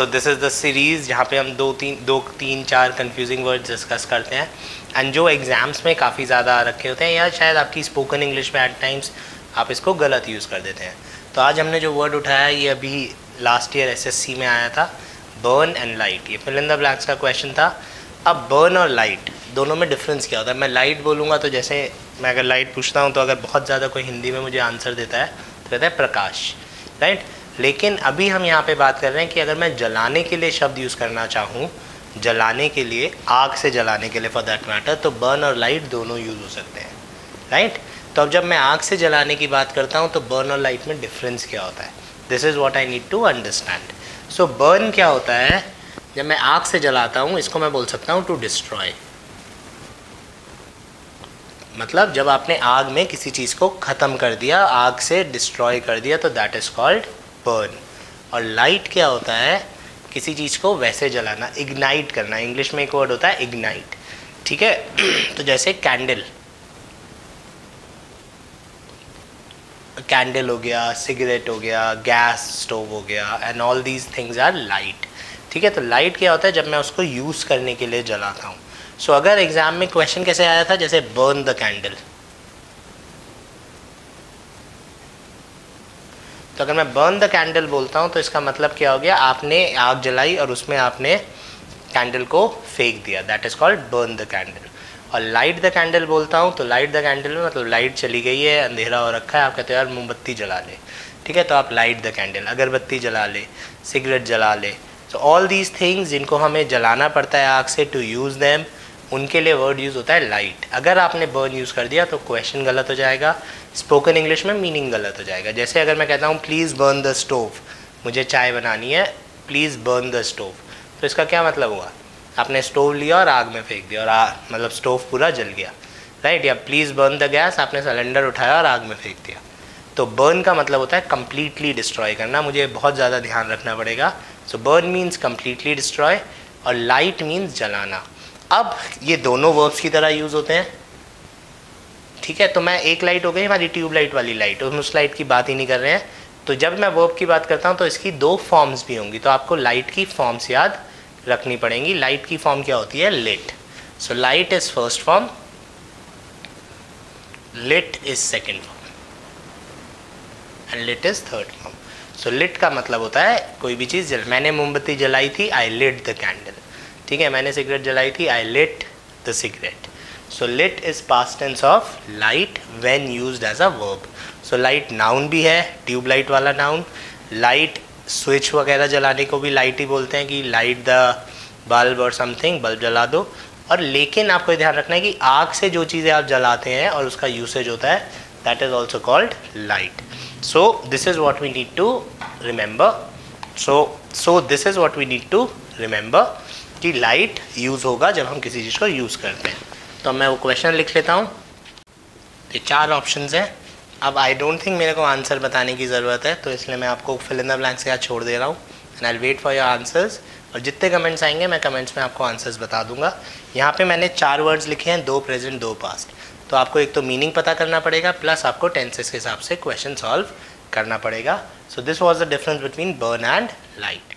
So this is the series जहाँ पे हम दो तीन चार कंफ्यूजिंग वर्ड्स डिस्कस करते हैं एंड जो एग्ज़ाम्स में काफ़ी ज़्यादा रखे होते हैं या शायद आपकी स्पोकन इंग्लिश में एट टाइम्स आप इसको गलत यूज़ कर देते हैं। तो आज हमने जो वर्ड उठाया ये अभी लास्ट ईयर SSC में आया था, बर्न एंड लाइट। ये फिल इन द ब्लैंक्स का क्वेश्चन था। अब बर्न और लाइट दोनों में डिफरेंस क्या होता है? मैं लाइट बोलूँगा तो जैसे मैं अगर लाइट पूछता हूँ तो अगर बहुत ज़्यादा कोई हिंदी में मुझे आंसर देता है तो कहता है प्रकाश, राइट। लेकिन अभी हम यहाँ पे बात कर रहे हैं कि अगर मैं जलाने के लिए शब्द यूज़ करना चाहूँ, जलाने के लिए, आग से जलाने के लिए फॉर दैट मैटर, तो बर्न और लाइट दोनों यूज़ हो सकते हैं, राइट। तो अब जब मैं आग से जलाने की बात करता हूँ तो बर्न और लाइट में डिफरेंस क्या होता है? This is what I need to understand. So burn क्या होता है? जब मैं आग से जलाता हूँ इसको मैं बोल सकता हूँ टू डिस्ट्रॉय, मतलब जब आपने आग में किसी चीज़ को ख़त्म कर दिया, आग से डिस्ट्रॉय कर दिया, तो दैट इज़ कॉल्ड बर्न। और लाइट क्या होता है? किसी चीज़ को वैसे जलाना, इग्नाइट करना। इंग्लिश में एक वर्ड होता है इग्नाइट, ठीक है। तो जैसे कैंडल, कैंडल हो गया, सिगरेट हो गया, गैस स्टोव हो गया, and all these things are light, ठीक है। तो लाइट क्या होता है? जब मैं उसको यूज़ करने के लिए जलाता हूँ। सो अगर एग्जाम में क्वेश्चन कैसे आया था, जैसे बर्न द कैंडल, तो अगर मैं बर्न द कैंडल बोलता हूँ तो इसका मतलब क्या हो गया? आपने आग जलाई और उसमें आपने कैंडल को फेंक दिया, that is called burn the candle. और लाइट द कैंडल बोलता हूँ तो लाइट द कैंडल में मतलब लाइट चली गई है, अंधेरा हो रखा है, आप कहते हो यार मोमबत्ती जला ले, ठीक है, तो आप लाइट द कैंडल, अगरबत्ती जला ले, सिगरेट जला ले। सो ऑल दीज थिंग्स जिनको हमें जलाना पड़ता है आग से टू यूज़ देम, उनके लिए वर्ड यूज़ होता है लाइट। अगर आपने बर्न यूज़ कर दिया तो क्वेश्चन गलत हो जाएगा, स्पोकन इंग्लिश में मीनिंग गलत हो जाएगा। जैसे अगर मैं कहता हूँ प्लीज़ बर्न द स्टोव, मुझे चाय बनानी है, प्लीज़ बर्न द स्टोव, तो इसका क्या मतलब हुआ? आपने स्टोव लिया और आग में फेंक दिया और मतलब स्टोव पूरा जल गया, राइट। या प्लीज़ बर्न द गैस, आपने सिलेंडर उठाया और आग में फेंक दिया। तो बर्न का मतलब होता है कम्प्लीटली डिस्ट्रॉय करना, मुझे बहुत ज़्यादा ध्यान रखना पड़ेगा। सो बर्न मीन्स कम्प्लीटली डिस्ट्रॉय और लाइट मीन्स जलाना। अब ये दोनों वर्ब्स की तरह यूज़ होते हैं, ठीक है। तो मैं एक लाइट हो गई हमारी ट्यूबलाइट वाली लाइट, और उस लाइट की बात ही नहीं कर रहे हैं। तो जब मैं वर्ब की बात करता हूँ तो इसकी दो फॉर्म्स भी होंगी, तो आपको लाइट की फॉर्म्स याद रखनी पड़ेंगी। लाइट की फॉर्म क्या होती है? Lit. So light is first form, lit is second form and lit is third form. So lit का मतलब होता है कोई भी चीज़ मैंने मोमबत्ती जलाई थी, आई लिट द कैंडल, ठीक है। मैंने सिगरेट जलाई थी, I lit the cigarette. So lit is past tense of light when used as a verb. So light noun भी है, ट्यूबलाइट वाला नाउन। लाइट स्विच वगैरह जलाने को भी लाइट ही बोलते हैं कि लाइट द बल्ब और समथिंग, बल्ब जला दो। और लेकिन आपको ध्यान रखना है कि आग से जो चीज़ें आप जलाते हैं और उसका यूसेज होता है, that is also called light. So this is what we need to remember. So this is what we need to remember कि लाइट यूज़ होगा जब हम किसी चीज़ को यूज़ करते हैं। तो मैं वो क्वेश्चन लिख लेता हूँ। ये चार ऑप्शंस हैं। अब आई डोंट थिंक मेरे को आंसर बताने की ज़रूरत है, तो इसलिए मैं आपको फिल इन द ब्लैंक्स के साथ छोड़ दे रहा हूँ and I will wait for your answers. और जितने कमेंट्स आएंगे मैं कमेंट्स में आपको आंसर्स बता दूंगा। यहाँ पे मैंने 4 वर्ड्स लिखे हैं, 2 प्रेजेंट 2 पास्ट। तो आपको एक तो मीनिंग पता करना पड़ेगा, प्लस आपको टेंसेस के हिसाब से क्वेश्चन सॉल्व करना पड़ेगा। So this was the difference between burn and light.